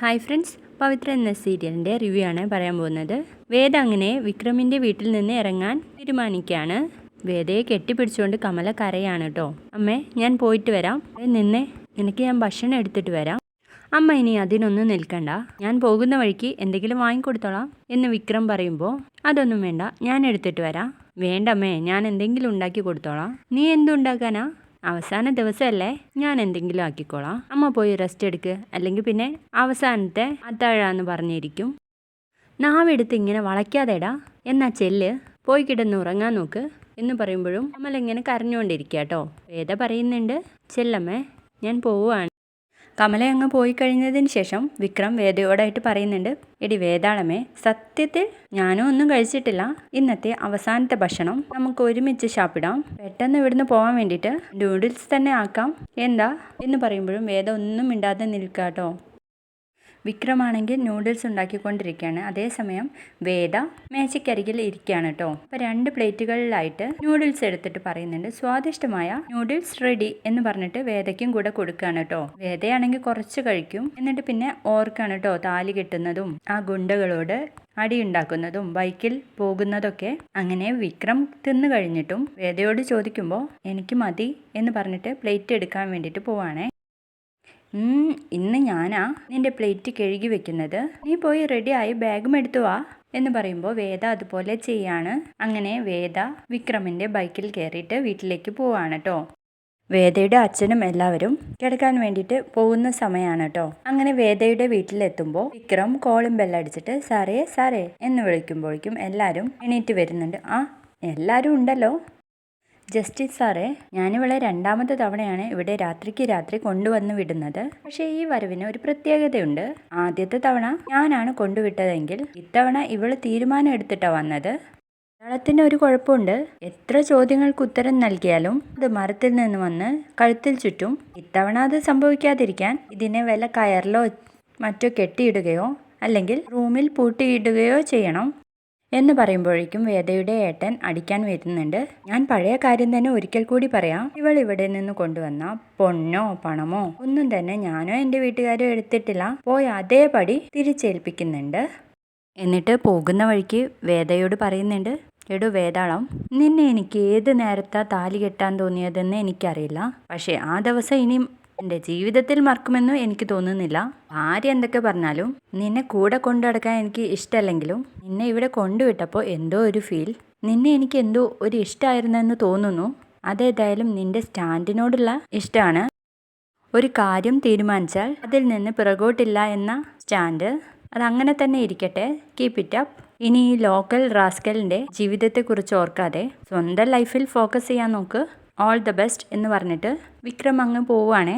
Hi friends, പവിത്ര എന്ന സീരിയലിൻ്റെ review ആണ് പറയാൻ പോകുന്നത്. വേദ അങ്ങനെ വിക്രമിൻ്റെ വീട്ടിൽ നിന്ന് ഇറങ്ങാൻ തീരുമാനിക്കുകയാണ്. വേദയെ കെട്ടിപ്പിടിച്ചുകൊണ്ട് കമല കരയാണ് കേട്ടോ. അമ്മേ, ഞാൻ പോയിട്ട് വരാം, നിനക്ക് ഞാൻ ഭക്ഷണം എടുത്തിട്ട് വരാം. അമ്മ ഇനി അതിനൊന്നും നിൽക്കണ്ട, ഞാൻ പോകുന്ന വഴിക്ക് എന്തെങ്കിലും വാങ്ങിക്കൊടുത്തോളാം എന്ന് വിക്രം പറയുമ്പോൾ, അതൊന്നും വേണ്ട, ഞാൻ എടുത്തിട്ട് വരാം. വേണ്ടമ്മേ, ഞാൻ എന്തെങ്കിലും ഉണ്ടാക്കി കൊടുത്തോളാം. നീ എന്തുണ്ടാക്കാനാ? അവസാന ദിവസമല്ലേ, ഞാൻ എന്തെങ്കിലും ആക്കിക്കോളാം. അമ്മ പോയി റെസ്റ്റ് എടുക്ക്, അല്ലെങ്കിൽ പിന്നെ അവസാനത്തെ അത്താഴാന്ന് പറഞ്ഞിരിക്കും. നാവെടുത്ത് ഇങ്ങനെ വളയ്ക്കാതെടാ, എന്നാ ചെല്ല്, പോയി കിടന്ന് ഉറങ്ങാൻ നോക്ക് എന്ന് പറയുമ്പോഴും കമല കരഞ്ഞുകൊണ്ടിരിക്കുക കേട്ടോ. വേദ പറയുന്നുണ്ട്, ചെല്ലമ്മേ, ഞാൻ പോവുകയാണ്. കമല അങ്ങ് പോയി കഴിഞ്ഞതിന് ശേഷം വിക്രം വേദയോടായിട്ട് പറയുന്നുണ്ട്, എടി വേദാളമേ, സത്യത്തിൽ ഞാനും ഒന്നും കഴിച്ചിട്ടില്ല. ഇന്നത്തെ അവസാനത്തെ ഭക്ഷണം നമുക്ക് ഒരുമിച്ച് ഷാപ്പിടാം. പെട്ടെന്ന് ഇവിടുന്ന് പോകാൻ വേണ്ടിയിട്ട് നൂഡിൽസ് തന്നെ ആക്കാം, എന്താ എന്ന് പറയുമ്പോഴും വേദ ഒന്നും മിണ്ടാതെ നിൽക്കാട്ടോ. വിക്രമാണെങ്കിൽ നൂഡിൽസ് ഉണ്ടാക്കിക്കൊണ്ടിരിക്കുകയാണ്. അതേസമയം വേദ മേശയ്ക്കരികിൽ ഇരിക്കുകയാണ് കേട്ടോ. അപ്പോൾ 2 പ്ലേറ്റുകളിലായിട്ട് നൂഡിൽസ് എടുത്തിട്ട് പറയുന്നുണ്ട്, സ്വാദിഷ്ടമായ നൂഡിൽസ് റെഡി എന്ന് പറഞ്ഞിട്ട് വേദയ്ക്കും കൂടെ കൊടുക്കുകയാണ് കേട്ടോ. വേദയാണെങ്കിൽ കുറച്ച് കഴിക്കും, എന്നിട്ട് പിന്നെ ഓർക്കാണ് കേട്ടോ താലി കെട്ടുന്നതും ആ ഗുണ്ടകളോട് അടിയുണ്ടാക്കുന്നതും ബൈക്കിൽ പോകുന്നതൊക്കെ. അങ്ങനെ വിക്രം തിന്നു കഴിഞ്ഞിട്ടും വേദയോട് ചോദിക്കുമ്പോൾ എനിക്ക് മതി എന്ന് പറഞ്ഞിട്ട് പ്ലേറ്റ് എടുക്കാൻ വേണ്ടിയിട്ട് പോവാണേ. ഇന്ന് ഞാനാ നിന്റെ പ്ലേറ്റ് കഴുകി വെക്കുന്നത്, നീ പോയി റെഡിയായി ബാഗും എടുത്തു വാ എന്ന് പറയുമ്പോൾ വേദ അതുപോലെ ചെയ്യാണ്. അങ്ങനെ വേദ വിക്രമിൻ്റെ ബൈക്കിൽ കയറിയിട്ട് വീട്ടിലേക്ക് പോവാണ് കേട്ടോ. വേദയുടെ അച്ഛനും എല്ലാവരും കിടക്കാൻ വേണ്ടിയിട്ട് പോകുന്ന സമയമാണ് കേട്ടോ. അങ്ങനെ വേദയുടെ വീട്ടിലെത്തുമ്പോൾ വിക്രം കോളിംഗ് ബെല്ലടിച്ചിട്ട് സാറേ സാറേ എന്ന് വിളിക്കുമ്പോഴേക്കും എല്ലാവരും എണീറ്റ് വരുന്നുണ്ട്. എല്ലാവരും ഉണ്ടല്ലോ. ജസ്റ്റിസ് സാറേ, ഞാനിവളെ 2ാമത്തെ തവണയാണ് ഇവിടെ രാത്രി കൊണ്ടുവന്ന് വിടുന്നത്. പക്ഷേ ഈ വരവിന് ഒരു പ്രത്യേകതയുണ്ട്. ആദ്യത്തെ തവണ ഞാനാണ് കൊണ്ടുവിട്ടതെങ്കിൽ ഇത്തവണ ഇവള് തീരുമാനം എടുത്തിട്ടാണ് വന്നത്. മലയാളത്തിന് ഒരു കുഴപ്പമുണ്ട്, എത്ര ചോദ്യങ്ങൾക്ക് ഉത്തരം നൽകിയാലും അത് മരത്തിൽ നിന്ന് വന്ന് കഴുത്തിൽ ചുറ്റും. ഇത്തവണ അത് സംഭവിക്കാതിരിക്കാൻ ഇതിനെ വല്ല കയറിലോ മറ്റോ കെട്ടിയിടുകയോ അല്ലെങ്കിൽ റൂമിൽ പൂട്ടിയിടുകയോ ചെയ്യണം എന്ന് പറയുമ്പോഴേക്കും വേദയുടെ ഏട്ടൻ അടിക്കാൻ വരുന്നുണ്ട്. ഞാൻ പഴയ കാര്യം തന്നെ ഒരിക്കൽ കൂടി പറയാം, ഇവൾ ഇവിടെ നിന്ന് കൊണ്ടുവന്ന പൊന്നോ പണമോ ഒന്നും തന്നെ ഞാനോ എൻ്റെ വീട്ടുകാരോ എടുത്തിട്ടില്ല, പോയി അതേപടി തിരിച്ചേൽപ്പിക്കുന്നുണ്ട്. എന്നിട്ട് പോകുന്ന വഴിക്ക് വേദയോട് പറയുന്നുണ്ട്, എടോ വേതാളം, നിന്നെ എനിക്ക് ഏത് നേരത്താ താലി കെട്ടാൻ തോന്നിയതെന്ന് എനിക്കറിയില്ല. പക്ഷേ ആ ദിവസം ഇനിയും എൻ്റെ ജീവിതത്തിൽ മറക്കുമെന്നും എനിക്ക് തോന്നുന്നില്ല. ആര് എന്തൊക്കെ പറഞ്ഞാലും നിന്നെ കൂടെ കൊണ്ടു നടക്കാൻ എനിക്ക് ഇഷ്ടമല്ലെങ്കിലും നിന്നെ ഇവിടെ കൊണ്ടുവിട്ടപ്പോൾ എന്തോ ഒരു ഫീൽ, നിന്നെ എനിക്ക് എന്തോ ഒരു ഇഷ്ടമായിരുന്നെന്ന് തോന്നുന്നു. അതേതായാലും നിന്റെ സ്റ്റാൻഡിനോടുള്ള ഇഷ്ടമാണ്. ഒരു കാര്യം തീരുമാനിച്ചാൽ അതിൽ നിന്ന് പിറകോട്ടില്ല എന്ന സ്റ്റാൻഡ്, അതങ്ങനെ തന്നെ ഇരിക്കട്ടെ. Keep it up. ഇനി ഈ ലോക്കൽ റാസ്കലിൻ്റെ ജീവിതത്തെക്കുറിച്ച് ഓർക്കാതെ സ്വന്തം ലൈഫിൽ ഫോക്കസ് ചെയ്യാൻ നോക്ക്. ഓൾ ദ ബെസ്റ്റ് എന്ന് പറഞ്ഞിട്ട് വിക്രം അങ്ങ് പോവുകയാണേ.